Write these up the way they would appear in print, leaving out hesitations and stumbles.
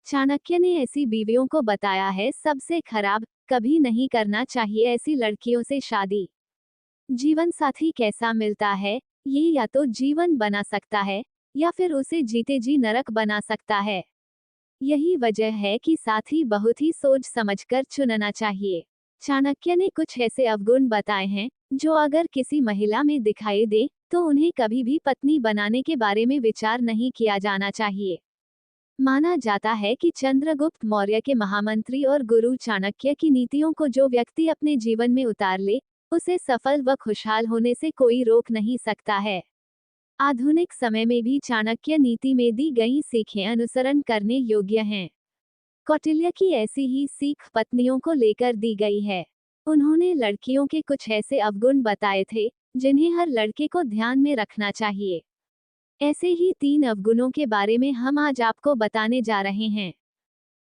चाणक्य ने ऐसी बीवियों को बताया है सबसे खराब, कभी नहीं करना चाहिए ऐसी लड़कियों से शादी। जीवन साथी कैसा मिलता है, ये या तो जीवन बना सकता है या फिर उसे जीते जी नरक बना सकता है। यही वजह है कि साथी बहुत ही सोच समझकर चुनना चाहिए। चाणक्य ने कुछ ऐसे अवगुण बताए हैं जो अगर किसी महिला में दिखाई दे तो उन्हें कभी भी पत्नी बनाने के बारे में विचार नहीं किया जाना चाहिए। माना जाता है कि चंद्रगुप्त मौर्य के महामंत्री और गुरु चाणक्य की नीतियों को जो व्यक्ति अपने जीवन में उतार ले, उसे सफल व खुशहाल होने से कोई रोक नहीं सकता है। आधुनिक समय में भी चाणक्य नीति में दी गई सीखें अनुसरण करने योग्य हैं। कौटिल्य की ऐसी ही सीख पत्नियों को लेकर दी गई है। उन्होंने लड़कियों के कुछ ऐसे अवगुण बताए थे जिन्हें हर लड़के को ध्यान में रखना चाहिए। ऐसे ही 3 अवगुणों के बारे में हम आज आपको बताने जा रहे हैं।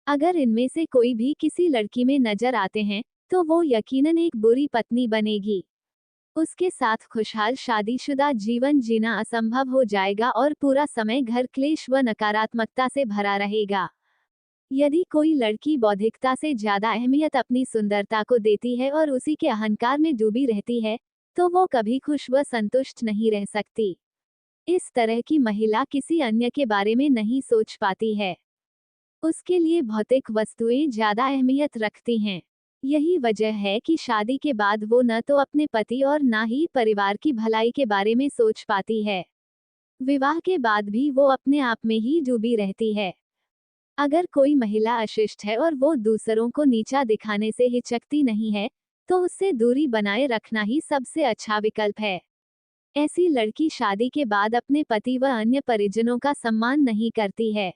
अगर इनमें से कोई भी किसी लड़की में नजर आते हैं तो वो यकीनन एक बुरी पत्नी बनेगी। उसके साथ खुशहाल शादीशुदा जीवन जीना असंभव हो जाएगा और पूरा समय घर क्लेश व नकारात्मकता से भरा रहेगा। यदि कोई लड़की बौद्धिकता से ज्यादा अहमियत अपनी सुंदरता को देती है और उसी के अहंकार में डूबी रहती है, तो वो कभी खुश व संतुष्ट नहीं रह सकती। इस तरह की महिला किसी अन्य के बारे में नहीं सोच पाती है। उसके लिए भौतिक वस्तुएं ज्यादा अहमियत रखती हैं। यही वजह है कि शादी के बाद वो न तो अपने पति और न ही परिवार की भलाई के बारे में सोच पाती है। विवाह के बाद भी वो अपने आप में ही डूबी रहती है। अगर कोई महिला अशिष्ट है और वो दूसरों को नीचा दिखाने से हिचकती नहीं है, तो उससे दूरी बनाए रखना ही सबसे अच्छा विकल्प है। ऐसी लड़की शादी के बाद अपने पति व अन्य परिजनों का सम्मान नहीं करती है।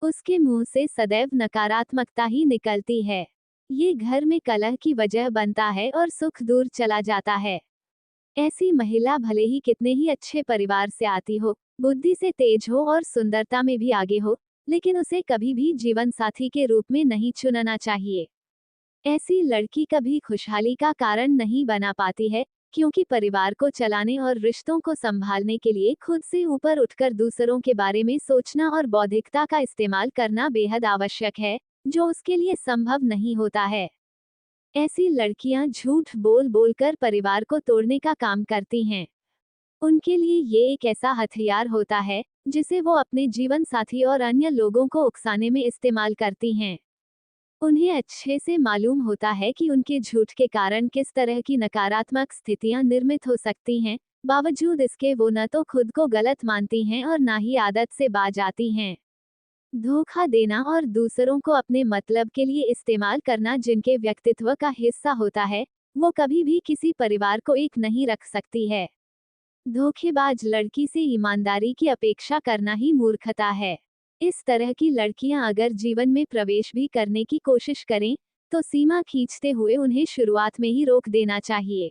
उसके मुंह से सदैव नकारात्मकता ही निकलती है। ये घर में कलह की वजह बनता है और सुख दूर चला जाता है। ऐसी महिला भले ही कितने ही अच्छे परिवार से आती हो, बुद्धि से तेज हो और सुंदरता में भी आगे हो, लेकिन उसे कभी भी जीवन साथी के रूप में नहीं चुनना चाहिए। ऐसी लड़की कभी खुशहाली का कारण नहीं बना पाती है, क्योंकि परिवार को चलाने और रिश्तों को संभालने के लिए खुद से ऊपर उठकर दूसरों के बारे में सोचना और बौद्धिकता का इस्तेमाल करना बेहद आवश्यक है, जो उसके लिए संभव नहीं होता है। ऐसी लड़कियां झूठ बोल बोलकर परिवार को तोड़ने का काम करती हैं। उनके लिए ये एक ऐसा हथियार होता है जिसे वो अपने जीवन साथी और अन्य लोगों को उकसाने में इस्तेमाल करती हैं। उन्हें अच्छे से मालूम होता है कि उनके झूठ के कारण किस तरह की नकारात्मक स्थितियां निर्मित हो सकती हैं, बावजूद इसके वो न तो खुद को गलत मानती हैं और ना ही आदत से बाज आती हैं। धोखा देना और दूसरों को अपने मतलब के लिए इस्तेमाल करना जिनके व्यक्तित्व का हिस्सा होता है, वो कभी भी किसी परिवार को एक नहीं रख सकती है। धोखेबाज लड़की से ईमानदारी की अपेक्षा करना ही मूर्खता है। इस तरह की लड़कियां अगर जीवन में प्रवेश भी करने की कोशिश करें, तो सीमा खींचते हुए उन्हें शुरुआत में ही रोक देना चाहिए।